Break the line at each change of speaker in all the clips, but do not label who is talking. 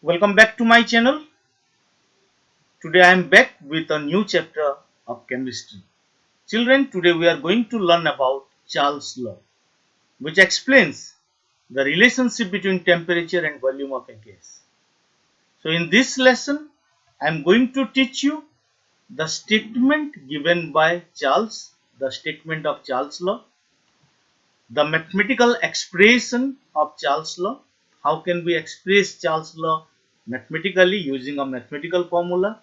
Welcome back to my channel. Today I am back with a new chapter of chemistry. Children, today we are going to learn about Charles' law, which explains the relationship between temperature and volume of a gas. So in this lesson, I am going to teach you the statement given by Charles, the statement of Charles' law, the mathematical expression of Charles' law. How can we express Charles' law mathematically using a mathematical formula?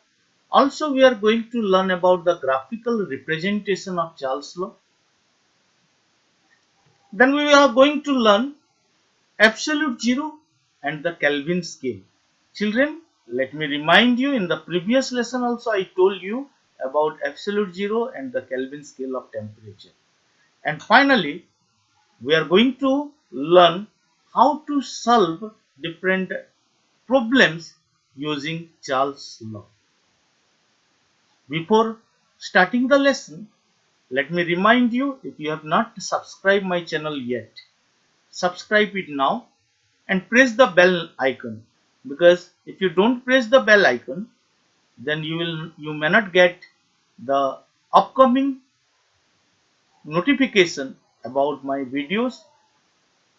Also, we are going to learn about the graphical representation of Charles' law. Then we are going to learn absolute zero and the Kelvin scale. Children, let me remind you, in the previous lesson also I told you about absolute zero and the Kelvin scale of temperature. And finally, we are going to learn how to solve different problems using Charles' law. Before starting the lesson, let me remind you, if you have not subscribed my channel yet, subscribe it now and press the bell icon, because if you don't press the bell icon, then you may not get the upcoming notification about my videos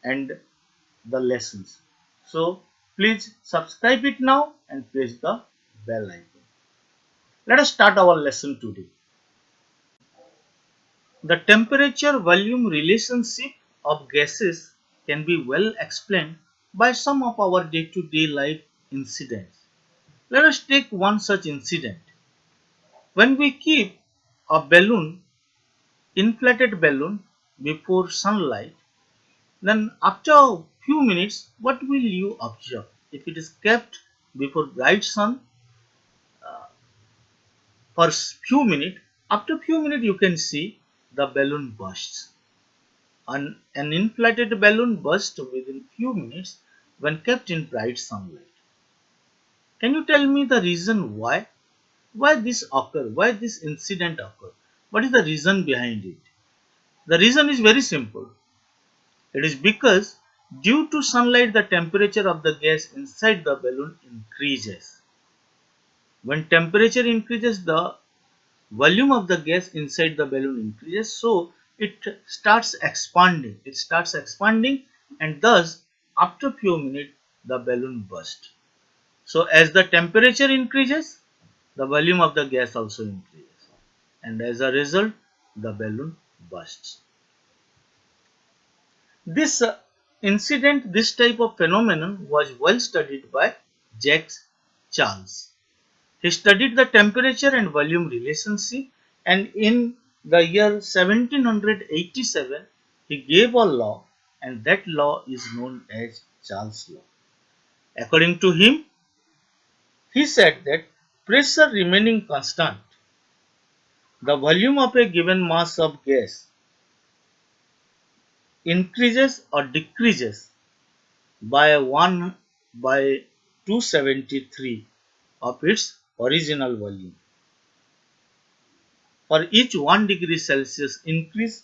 and the lessons. So please subscribe it now and press the bell icon. Let us start our lesson today. The temperature volume relationship of gases can be well explained by some of our day-to-day life incidents. Let us take one such incident. When we keep a balloon, inflated balloon, before sunlight, then after a few minutes, what will you observe? If it is kept before bright sun for few minutes, after few minutes you can see the balloon bursts. An inflated balloon bursts within few minutes when kept in bright sunlight. Can you tell me the reason why? Why this occur? Why this incident occur? What is the reason behind it? The reason is very simple. It is because due to sunlight the temperature of the gas inside the balloon increases. When temperature increases, the volume of the gas inside the balloon increases, so it starts expanding. And thus after few minutes the balloon bursts. So as the temperature increases, the volume of the gas also increases, and as a result the balloon bursts. This incident, this type of phenomenon was well studied by Jacques Charles. He studied the temperature and volume relationship, and in the year 1787 he gave a law, and that law is known as Charles' law. According to him, he said that pressure remaining constant, the volume of a given mass of gas increases or decreases by 1 by 273 of its original volume for each 1 degree Celsius increase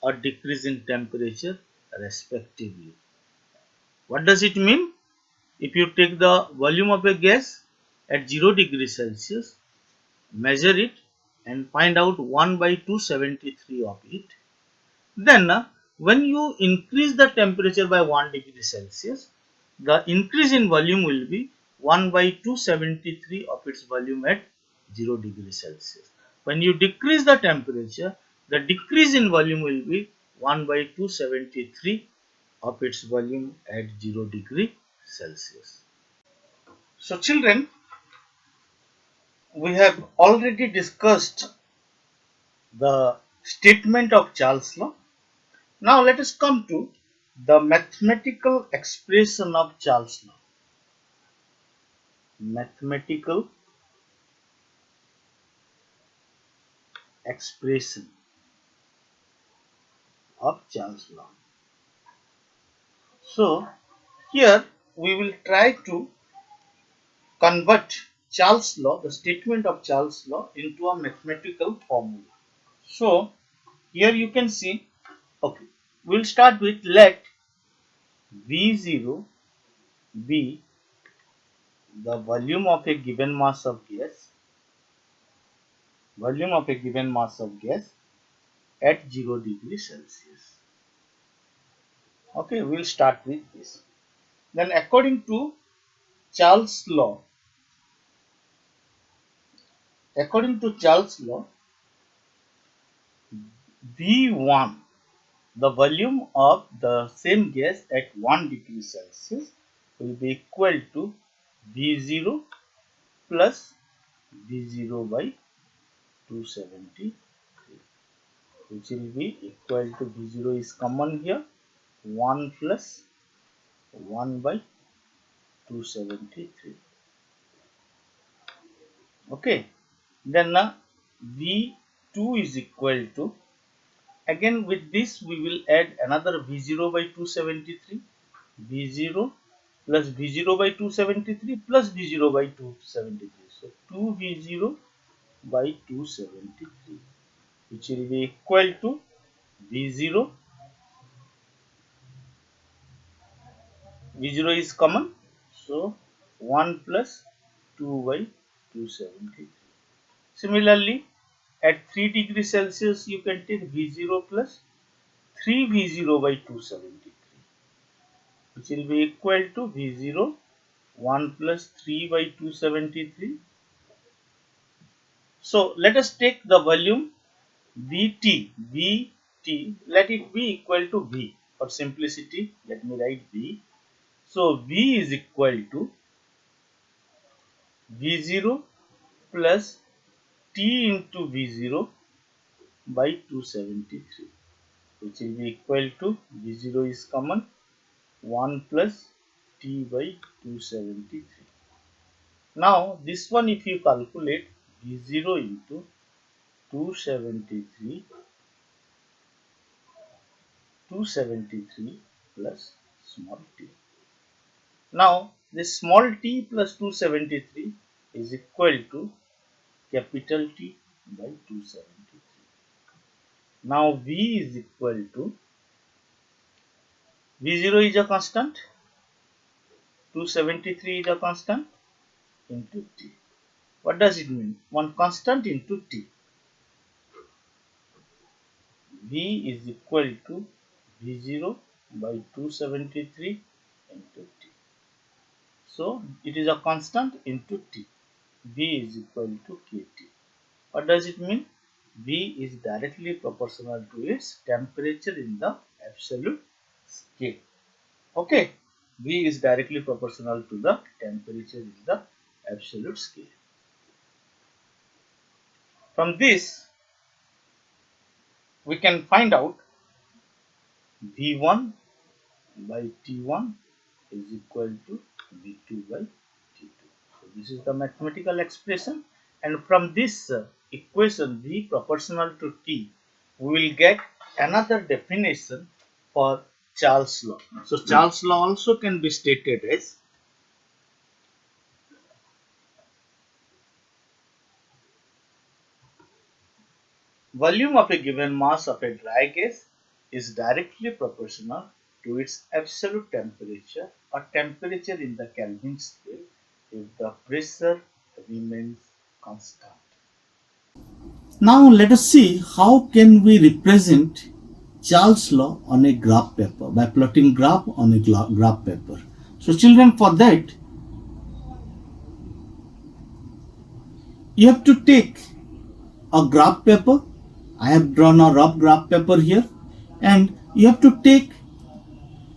or decrease in temperature respectively. What does it mean? If you take the volume of a gas at 0 degree Celsius, measure it and find out 1 by 273 of it, then when you increase the temperature by 1 degree Celsius, the increase in volume will be 1 by 273 of its volume at 0 degree Celsius. When you decrease the temperature, the decrease in volume will be 1 by 273 of its volume at 0 degree Celsius. So children, we have already discussed the statement of Charles' law. Now let us come to the mathematical expression of Charles' law. Mathematical expression of Charles' law. So here we will try to convert Charles' law, the statement of Charles' law, into a mathematical formula. So here you can see, okay, we'll start with let V0 be the volume of a given mass of gas at 0 degrees Celsius. Okay, we'll start with this. Then according to Charles' law, V1, the volume of the same gas at 1 degree Celsius, will be equal to V0 plus V0 by 273, which will be equal to V0 is common here, 1 plus 1 by 273. Okay, then V2 is equal to, again with this we will add another V0 by 273, V0 plus V0 by 273 plus V0 by 273. So 2V0 by 273, which will be equal to V0. V0 is common, so 1 plus 2 by 273. Similarly, at 3 degrees Celsius, you can take V0 plus 3V0 by 273, which will be equal to V0 1 plus 3 by 273. So let us take the volume Vt, let it be equal to V. For simplicity, let me write V. So V is equal to V0 plus T into V0 by 273, which will be equal to V0 is common, 1 plus T by 273. Now this one, if you calculate V0 into 273 plus small t. Now this small t plus 273 is equal to capital T by 273. Now V is equal to, V0 is a constant, 273 is a constant, into T. What does it mean? One constant into T. V is equal to V0 by 273 into T. So it is a constant into T. V is equal to KT. What does it mean? V is directly proportional to its temperature in the absolute scale. Okay, V is directly proportional to the temperature in the absolute scale. From this, we can find out V1 by T1 is equal to V2 by T2. So this is the mathematical expression, and from this equation V proportional to T, we will get another definition for Charles' law. So Charles' law also can be stated as volume of a given mass of a dry gas is directly proportional to its absolute temperature or temperature in the Kelvin scale if the pressure remains constant. Now let us see how can we represent Charles' law on a graph paper by plotting graph on a graph paper. So children, for that you have to take a graph paper. I have drawn a rough graph paper here, and you have to take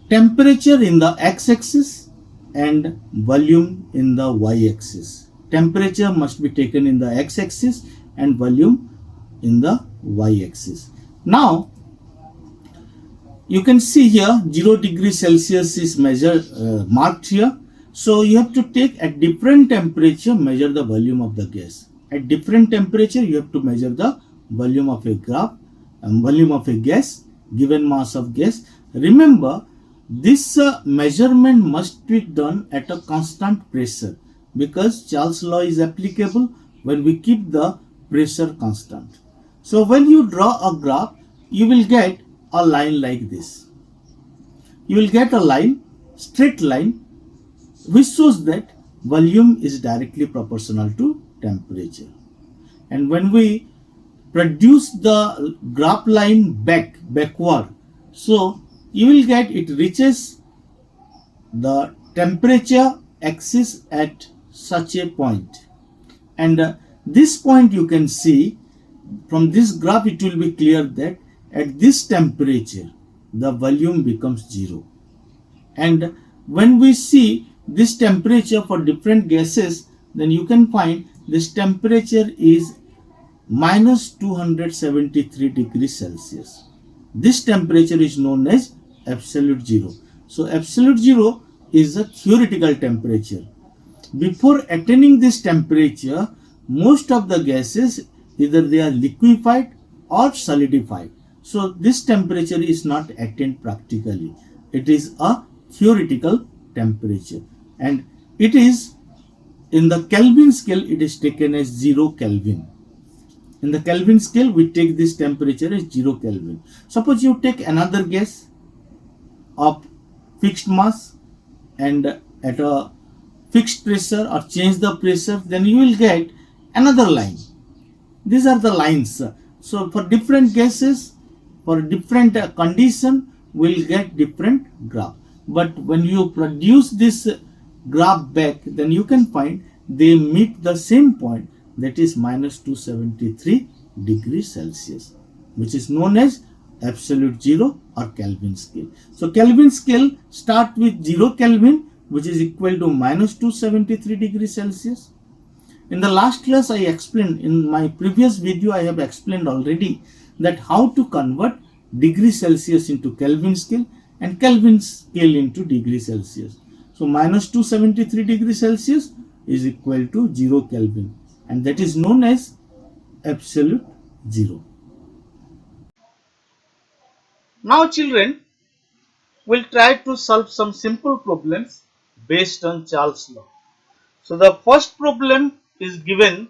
temperature in the x-axis and volume in the y-axis. Temperature must be taken in the x-axis and volume in the y-axis. Now you can see here 0 degree Celsius is measured, marked here. So you have to take at different temperature measure the volume of the gas. At different temperature you have to measure the volume of a volume of a gas, given mass of gas. Remember, this measurement must be done at a constant pressure, because Charles' law is applicable when we keep the pressure constant. So when you draw a graph, you will get a line like this. You will get a line, straight line, which shows that volume is directly proportional to temperature. And when we produce the graph line backward, so you will get it reaches the temperature axis at such a point. And this point you can see from this graph, it will be clear that at this temperature the volume becomes zero. And when we see this temperature for different gases, then you can find this temperature is minus 273 degrees Celsius. This temperature is known as absolute zero. So absolute zero is a theoretical temperature. Before attaining this temperature, most of the gases either they are liquefied or solidified. So this temperature is not attained practically. It is a theoretical temperature, and it is in the Kelvin scale it is taken as 0 Kelvin. In the Kelvin scale we take this temperature as 0 Kelvin. Suppose you take another gas of fixed mass and at a fixed pressure or change the pressure, then you will get another line. These are the lines. So for different gases, for different condition, we will get different graph. But when you produce this graph back, then you can find they meet the same point, that is minus 273 degrees Celsius, which is known as absolute zero or Kelvin scale. So Kelvin scale start with 0 Kelvin, which is equal to minus 273 degrees Celsius. In the last class I explained, in my previous video I have explained already that how to convert degree Celsius into Kelvin scale and Kelvin scale into degree Celsius. So minus 273 degrees Celsius is equal to 0 Kelvin, and that is known as absolute zero. Now children, we'll try to solve some simple problems based on Charles' law. So the first problem is given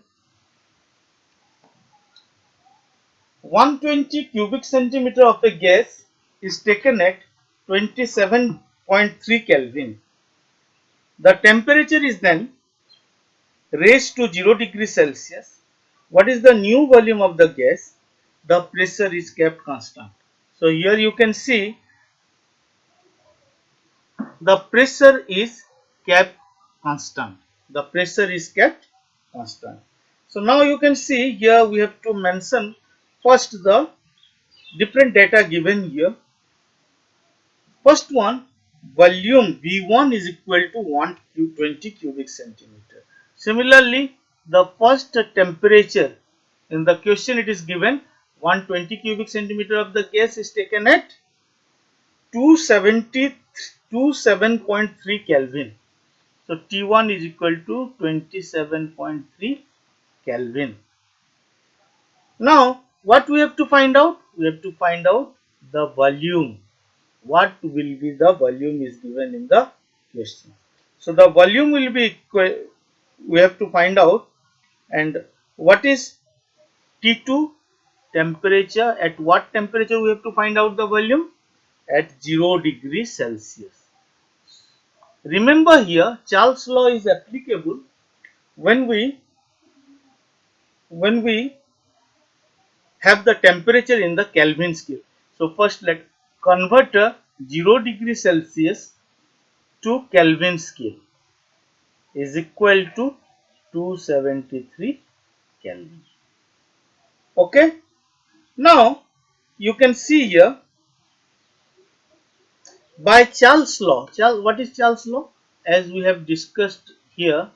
120 cubic centimeter of a gas is taken at 27.3 Kelvin. The temperature is then raised to 0 degrees Celsius. What is the new volume of the gas? The pressure is kept constant. So here you can see the pressure is kept constant. The pressure is kept constant. So now you can see here we have to mention first the different data given here. First one, volume V1 is equal to 120 cubic centimeter. Similarly, the first temperature in the question it is given 120 cubic centimeter of the gas is taken at 27.3 Kelvin. So T1 is equal to 27.3 Kelvin. Now what we have to find out? We have to find out the volume. What will be the volume is given in the question. So the volume will be equal, we have to find out, and what is T2 temperature, at what temperature we have to find out the volume? At 0 degrees Celsius. Remember here Charles' law is applicable when we have the temperature in the Kelvin scale. So first let convert 0 degree Celsius to Kelvin scale is equal to 273 Kelvin. Okay. Now you can see here by Charles' law. What is Charles' law? As we have discussed here,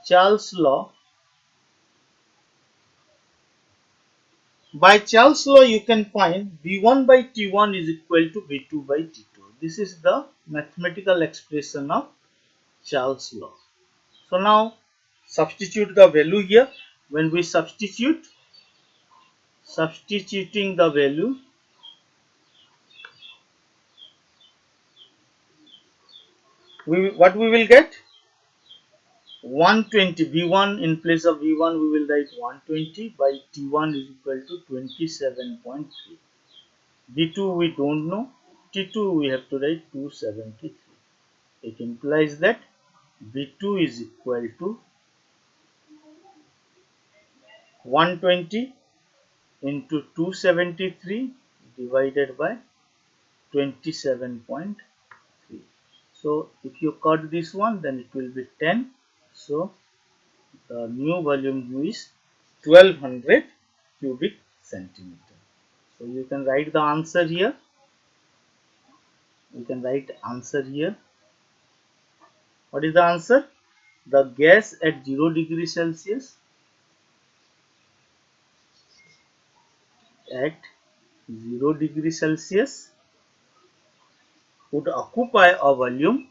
Charles' law. By Charles' law, you can find V1 by T1 is equal to V2 by T2. This is the mathematical expression of Charles' law. So now substitute the value here. When we substituting the value, what we will get? 120. V1 in place of V1 we will write 120 by T1 is equal to 27.3. V2 we don't know. T2 we have to write 273. It implies that V2 is equal to 120 into 273 divided by 27.3. So if you cut this one, then it will be 10. So the new volume is 1200 cubic centimeter. So you can write the answer here. You can write answer here. What is the answer? The gas at 0 degree Celsius, at 0 degree Celsius would occupy a volume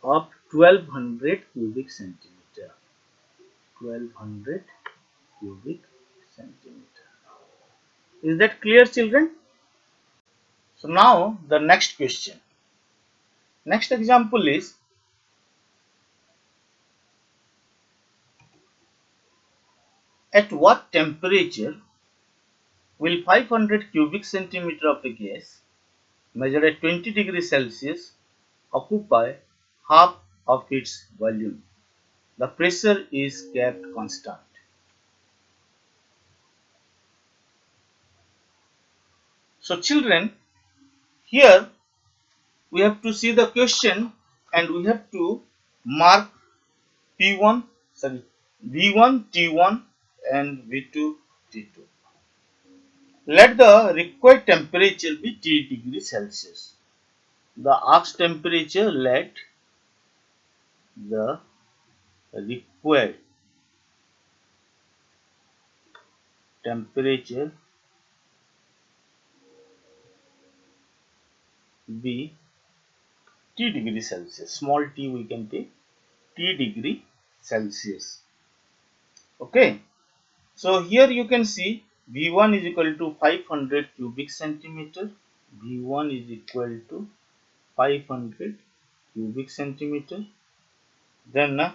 of 1200 cubic centimeter. 1200 cubic centimeter. Is that clear, children? So now the next question. Next example is, at what temperature will 500 cubic centimeter of a gas measured at 20 degrees Celsius occupy half of its volume? The pressure is kept constant. So children, here we have to see the question and we have to mark P1, sorry, V1, T1 and V2, T2. Let the required temperature be T degrees Celsius. The asked temperature, let the required temperature be T degree Celsius. Small t we can take, T degree Celsius. Okay. So here you can see V1 is equal to 500 cubic centimeter. V1 is equal to 500 cubic centimeter. Then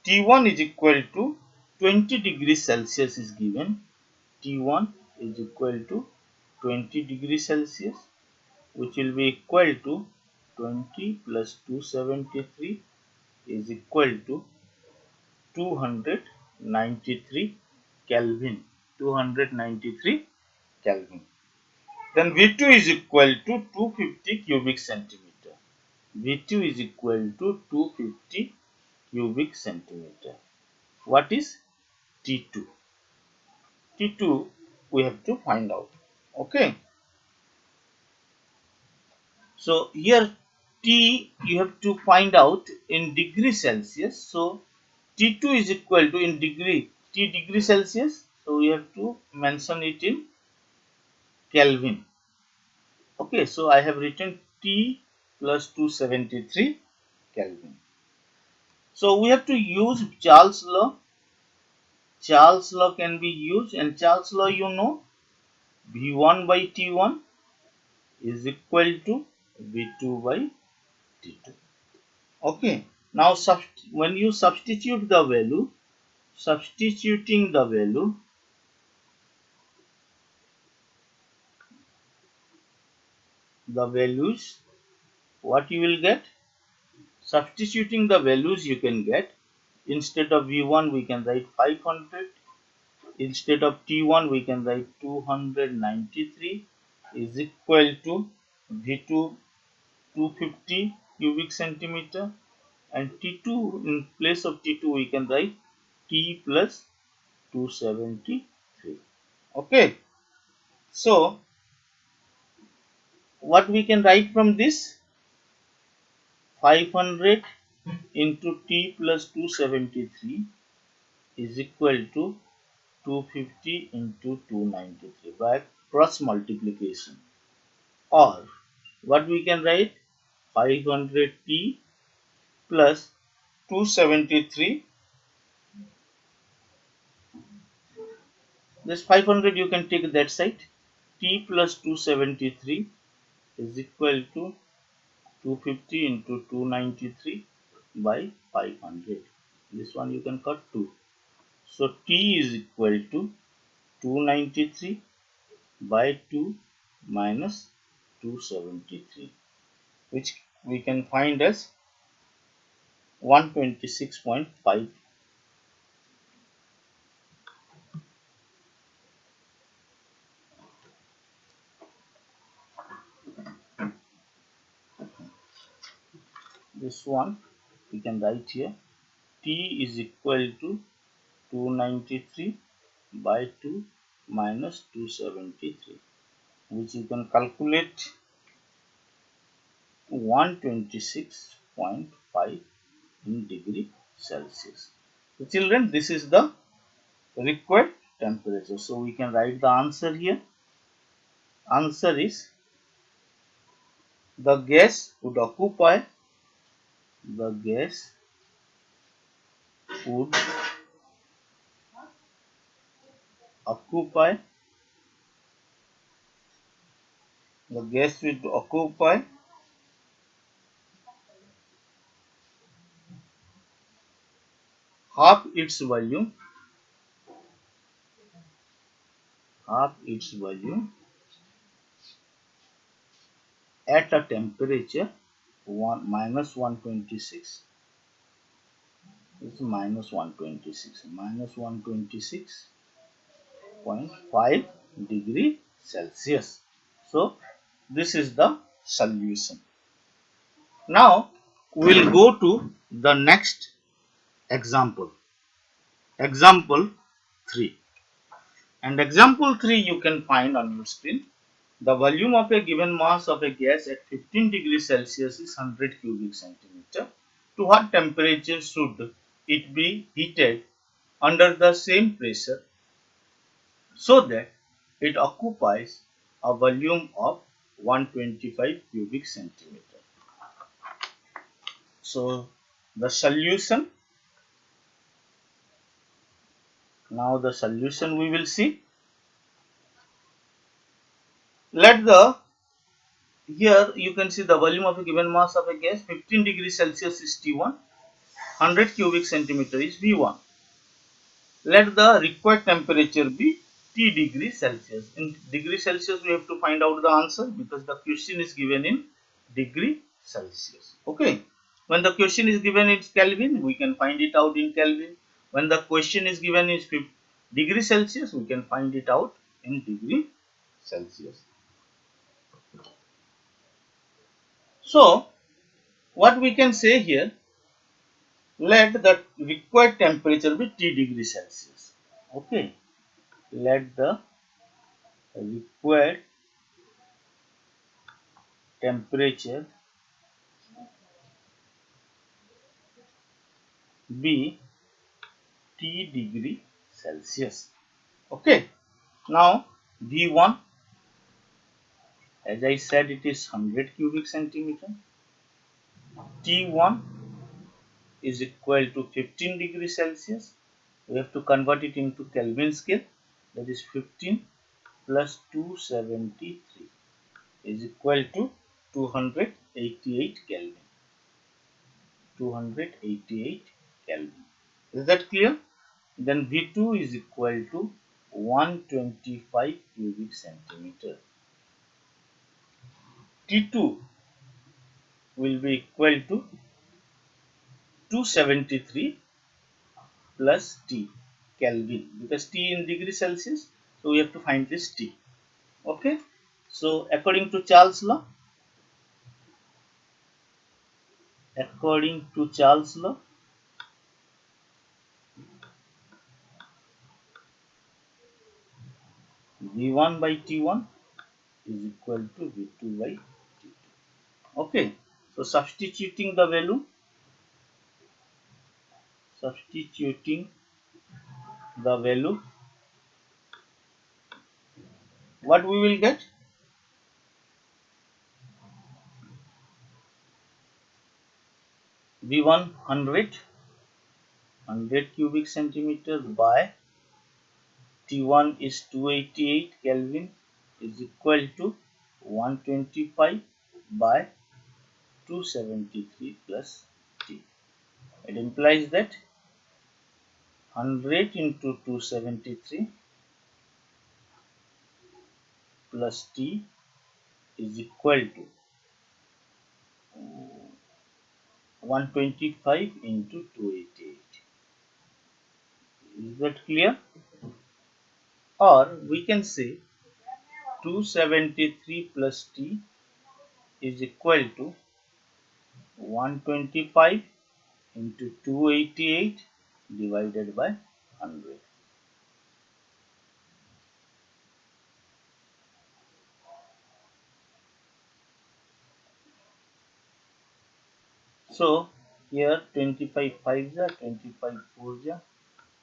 T1 is equal to 20 degrees Celsius is given. T1 is equal to 20 degrees Celsius, which will be equal to 20 plus 273 is equal to 293 Kelvin. 293 Kelvin. Then V2 is equal to 250 cubic centimeter. V2 is equal to 250 cubic centimeter. What is T2? T2 we have to find out. Okay. So here T you have to find out in degree Celsius. So T2 is equal to, in degree, T degree Celsius. So we have to mention it in Kelvin. Okay, so I have written T plus 273 Kelvin. So we have to use Charles law. Charles law can be used, and Charles law you know, V1 by T1 is equal to V2 by T2. Okay, now when you substitute the value, substituting the value, the values, what you will get? Substituting the values you can get, instead of V1 we can write 500, instead of T1 we can write 293 is equal to V2 250 cubic centimeter, and T2, in place of T2 we can write T plus 273. Okay, so what we can write from this? 500 into T plus 273 is equal to 250 into 293 by cross multiplication, or what we can write, 500T plus 273, this 500 you can take that side, T plus 273 is equal to 250 into 293 by 500. This one you can cut 2. So T is equal to 293 by 2 minus 273, which we can find as 126.5. This one we can write here. T is equal to 293 by 2 minus 273, which you can calculate 126.5 in degree Celsius. So children, this is the required temperature. So we can write the answer here. Answer is the gas would occupy the gas would occupy the gas would occupy half its volume at a temperature 126. It's minus 126.5 degree Celsius. So this is the solution. Now we'll go to the next example. Example 3. And example 3 you can find on your screen. The volume of a given mass of a gas at 15 degrees Celsius is 100 cubic centimeter. To what temperature should it be heated under the same pressure so that it occupies a volume of 125 cubic centimeter? So the solution, now the solution we will see. Let the Here you can see the volume of a given mass of a gas 15 degrees Celsius is T1, 100 cubic centimeter is V1. Let the required temperature be T degrees Celsius. In degree Celsius we have to find out the answer because the question is given in degree Celsius. Okay. When the question is given in Kelvin, we can find it out in Kelvin. When the question is given in degree Celsius, we can find it out in degree Celsius. So what we can say here, let the required temperature be T degrees Celsius. Okay, let the required temperature be T degree Celsius. Okay, now V1, as I said, it is 100 cubic centimeter. T1 is equal to 15 degrees Celsius. We have to convert it into Kelvin scale. That is 15 plus 273 is equal to 288 Kelvin. 288 Kelvin. Is that clear? Then V2 is equal to 125 cubic centimeter. T2 will be equal to 273 plus T Kelvin, because T in degree Celsius, so we have to find this T. Okay, so according to Charles law, V1 by T1 is equal to V2 by T2. Okay, so substituting the value, what we will get? V1 100 cubic centimeter by T1 is 288 Kelvin is equal to 125 by 273 plus T. It implies that 100 into 273 plus T is equal to 125 into 288. Is that clear? Or we can say 273 plus T is equal to 125 into 288 divided by 100. So here 25 5s are 25 4s are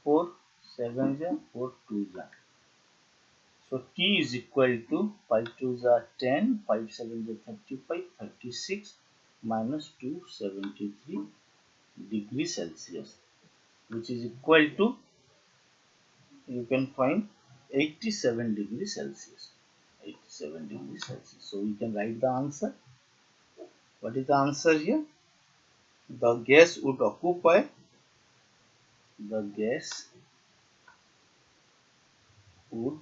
4 7s are 4 2s are. So T is equal to 5 2s are 10, 5 7s are 35, 36 minus 273 degrees Celsius, which is equal to, you can find 87 degrees Celsius. 87 degrees Celsius. So we can write the answer. What is the answer here? The gas would occupy the gas would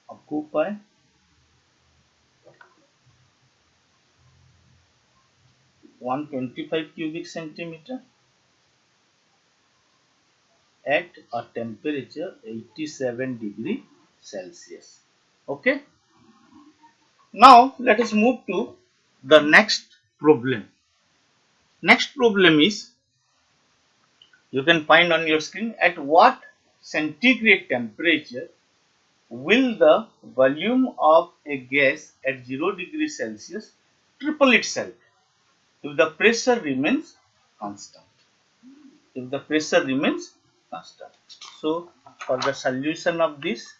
occupy 125 cubic centimeter at a temperature 87 degree Celsius. Okay. Now let us move to the next problem. Next problem is, you can find on your screen, at what centigrade temperature will the volume of a gas at 0 degrees Celsius triple itself if the pressure remains constant? If the pressure remains constant. So for the solution of this,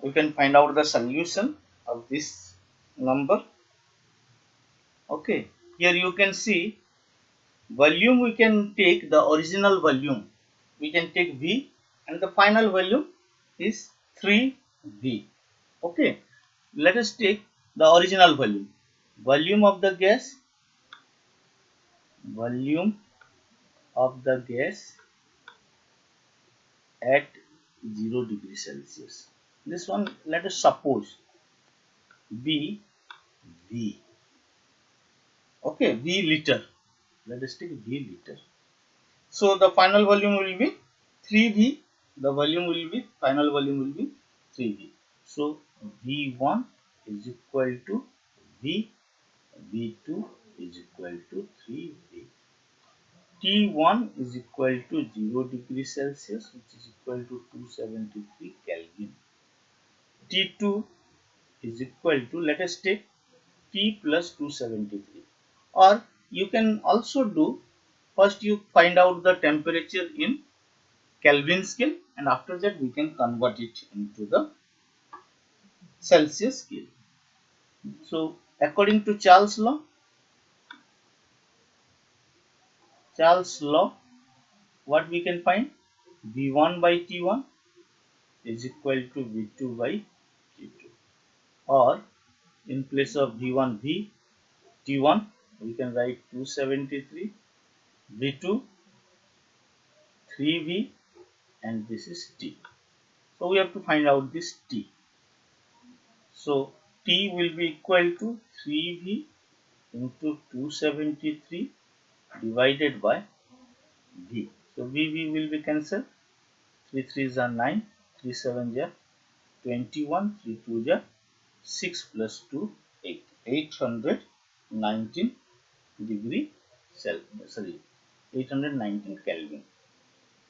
we can find out the solution of this number. Okay, here you can see volume, we can take the original volume, we can take V, and the final volume is 3V. Okay, let us take the original volume. Volume of the gas, at 0 degrees Celsius. This one, let us suppose be V. Okay, V liter. Let us take V liter. So the final volume will be 3V. The volume will be, final volume will be 3V. So V1 is equal to V. V2 is equal to 3V. T1 is equal to 0 degrees Celsius, which is equal to 273 Kelvin. T2 is equal to, let us take T plus 273. Or you can also do, first you find out the temperature in Kelvin scale, and after that we can convert it into the Celsius scale. So according to Charles' law, what we can find? V1 by T1 is equal to V2 by T2. Or in place of V1 V, T1 we can write 273, V2 3V, and this is T. So we have to find out this T. So T will be equal to 3V into 273 divided by V. So V will be cancelled. 3 3s are 9, 3 7s are 21, 3 2s are 6 plus 2 8. 819 degree Celsius, 819 Kelvin.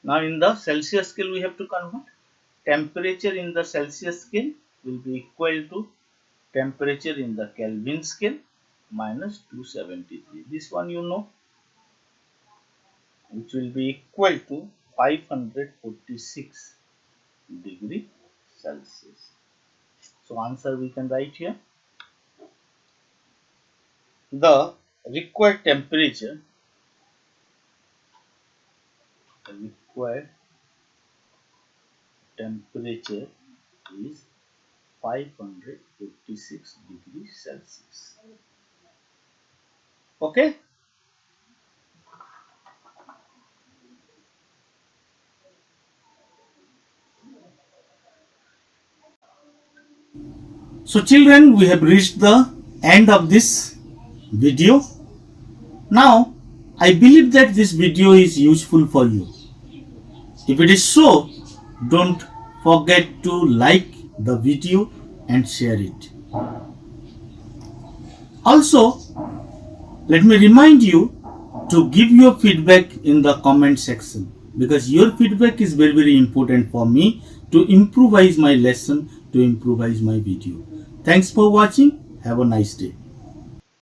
Now in the Celsius scale we have to convert. Temperature in the Celsius scale will be equal to temperature in the Kelvin scale minus 273. This one you know, which will be equal to 546 degree Celsius. So answer we can write here. The required temperature is 546 degrees Celsius. Okay. So children, we have reached the end of this video. Now, I believe that this video is useful for you. If it is so, don't forget to like the video and share it. Also, let me remind you to give your feedback in the comment section, because your feedback is very, very important for me to improvise my lesson, to improvise my video. Thanks for watching. Have a nice day.